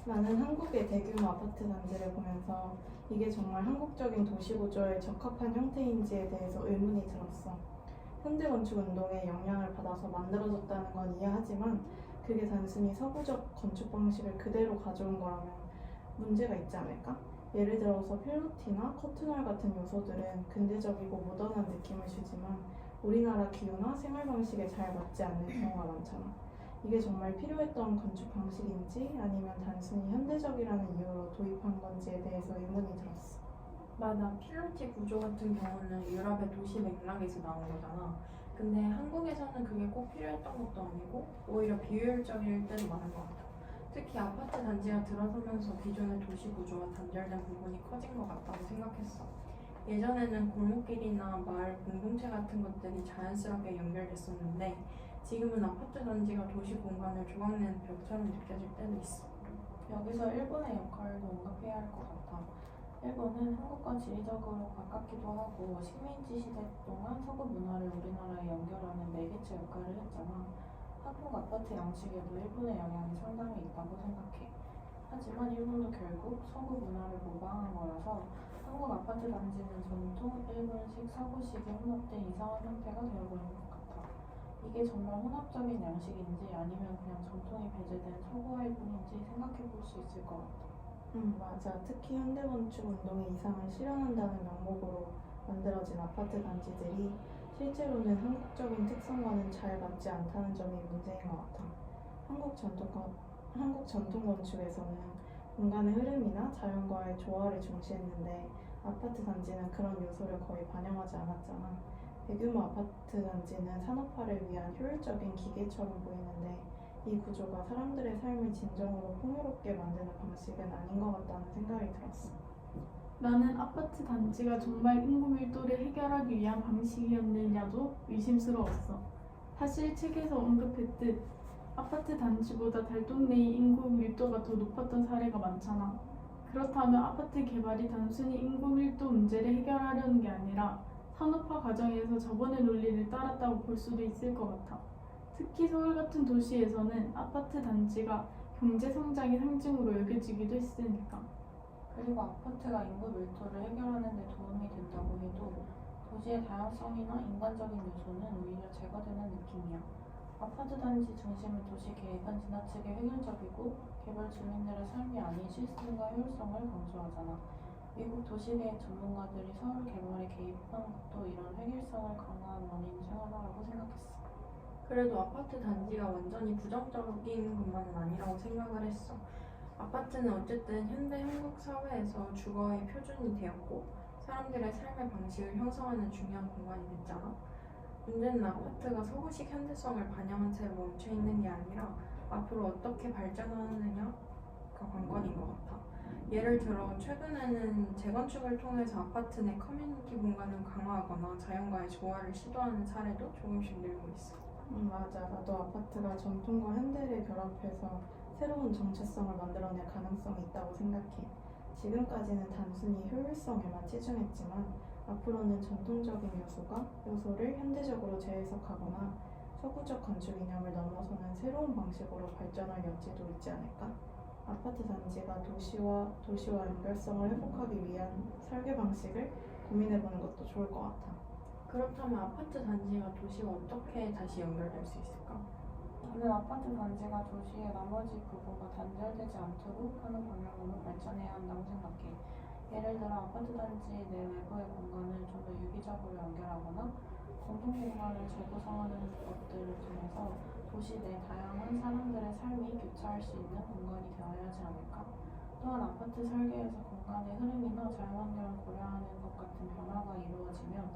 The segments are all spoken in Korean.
나는 한국의 대규모 아파트 단지를 보면서 이게 정말 한국적인 도시 구조에 적합한 형태인지에 대해서 의문이 들었어. 현대 건축 운동에 영향을 받아서 만들어졌다는 건 이해하지만 그게 단순히 서구적 건축 방식을 그대로 가져온 거라면 문제가 있지 않을까? 예를 들어서 필로티나 커튼홀 같은 요소들은 근대적이고 모던한 느낌을 주지만 우리나라 기후나 생활 방식에 잘 맞지 않는 경우가 많잖아. 이게 정말 필요했던 건축 방식인지 아니면 단순히 현대적이라는 이유로 도입한 건지에 대해서 의문이 들었어. 맞아. 필로티 구조 같은 경우는 유럽의 도시 맥락에서 나온 거잖아. 근데 한국에서는 그게 꼭 필요했던 것도 아니고 오히려 비효율적일 때도 많은 것 같아. 특히 아파트 단지가 들어서면서 기존의 도시 구조와 단절된 부분이 커진 것 같다고 생각했어. 예전에는 골목길이나 마을 공동체 같은 것들이 자연스럽게 연결됐었는데 지금은 아파트 단지가 도시 공간을 조각내는 벽처럼 느껴질 때도 있어. 여기서 일본의 역할도 언급해야 할 것 같아. 일본은 한국과 지리적으로 가깝기도 하고 식민지 시대 동안 서구 문화를 우리나라에 연결하는 매개체 역할을 했잖아. 한국 아파트 양식에도 일본의 영향이 상당히 있다고 생각해. 하지만 일본도 결국 서구 문화를 모방한 거라서 한국 아파트 단지는 전통 일본식 서구식에 혼합된 이상한 형태가 되어버린 것 같아. 이게 정말 혼합적인 양식인지 아니면 그냥 전통이 배제된 서구화일 뿐인지 생각해 볼 수 있을 것 같아. 맞아. 특히 현대건축 운동의 이상을 실현한다는 명목으로 만들어진 아파트 단지들이 실제로는 한국적인 특성과는 잘 맞지 않다는 점이 문제인 것 같아. 한국 전통 건축에서는 공간의 흐름이나 자연과의 조화를 중시했는데 아파트 단지는 그런 요소를 거의 반영하지 않았잖아. 대규모 아파트 단지는 산업화를 위한 효율적인 기계처럼 보이는데 이 구조가 사람들의 삶을 진정으로 풍요롭게 만드는 방식은 아닌 것 같다는 생각이 들었어. 나는 아파트 단지가 정말 인구 밀도를 해결하기 위한 방식이었느냐도 의심스러웠어. 사실 책에서 언급했듯 아파트 단지보다 달동 내의 인구 밀도가 더 높았던 사례가 많잖아. 그렇다면 아파트 개발이 단순히 인구 밀도 문제를 해결하려는 게 아니라 산업화 과정에서 저번의 논리를 따랐다고 볼 수도 있을 것 같아. 특히 서울 같은 도시에서는 아파트 단지가 경제 성장의 상징으로 여겨지기도 했으니까. 그리고 아파트가 인구 밀도를 해결하는 데 도움이 된다고 해도 도시의 다양성이나 인간적인 요소는 오히려 제거되는 느낌이야. 아파트 단지 중심의 도시 계획은 지나치게 획일적이고 개발 주민들의 삶이 아닌 시스템과 효율성을 강조하잖아. 미국 도시계획 전문가들이 서울 개발에 개입한 것도 이런 획일성을 강화한 원인 중 하나라고 생각했어. 그래도 아파트 단지가 완전히 부정적인 것만은 아니라고 생각을 했어. 아파트는 어쨌든 현대 한국 사회에서 주거의 표준이 되었고 사람들의 삶의 방식을 형성하는 중요한 공간이 됐잖아. 문제는 아파트가 서구식 현대성을 반영한 채 멈춰있는 게 아니라 앞으로 어떻게 발전하느냐가 관건인 것 같아. 예를 들어 최근에는 재건축을 통해서 아파트 내 커뮤니티 공간을 강화하거나 자연과의 조화를 시도하는 사례도 조금씩 늘고 있어. 맞아. 나도 아파트가 전통과 현대를 결합해서 새로운 정체성을 만들어낼 가능성이 있다고 생각해. 지금까지는 단순히 효율성에만 치중했지만 앞으로는 전통적인 요소를 현대적으로 재해석하거나 서구적 건축 이념을 넘어서는 새로운 방식으로 발전할 여지도 있지 않을까? 아파트 단지가 도시와 연결성을 회복하기 위한 설계 방식을 고민해보는 것도 좋을 것 같아. 그렇다면 아파트 단지가 도시와 어떻게 다시 연결될 수 있을까? 나는 아파트 단지가 도시의 나머지 부분과 단절되지 않도록 하는 방향으로 발전해야 한다고 생각해. 예를 들어 아파트 단지 내 외부의 공간을 좀 더 유기적으로 연결하거나 공동 공간을 재구성하는 것들을 통해서 도시 내 다양한 사람들의 삶이 교차할 수 있는 공간이 되어야 하지 않을까? 또한 아파트 설계에서 공간의 흐름이나 자연환경을 고려하는 것 같은 변화가 이루어지면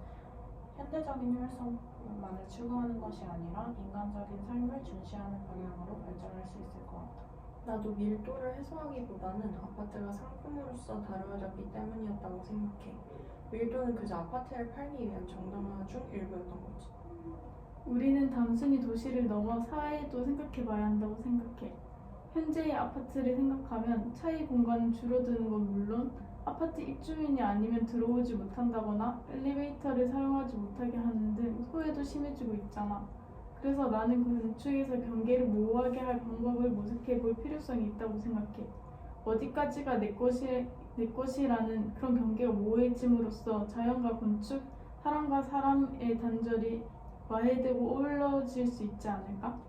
현대적인 효율성만을 추구하는 것이 아니라 인간적인 삶을 중시하는 방향으로 발전할 수 있을 것 같아. 나도 밀도를 해소하기보다는 아파트가 상품으로서 다루어졌기 때문이었다고 생각해. 밀도는 그저 아파트를 팔기 위한 정당화 중 일부였던 거지. 우리는 단순히 도시를 넘어 사회도 생각해봐야 한다고 생각해. 현재의 아파트를 생각하면 차이 공간은 줄어드는 건 물론 아파트 입주민이 아니면 들어오지 못한다거나 엘리베이터를 사용하지 못하게 하는 등 소외도 심해지고 있잖아. 그래서 나는 건축에서 경계를 모호하게 할 방법을 모색해 볼 필요성이 있다고 생각해. 어디까지가 내 것이라는 그런 경계가 모호해짐으로써 자연과 건축, 사람과 사람의 단절이 와해되고 어우러질 수 있지 않을까?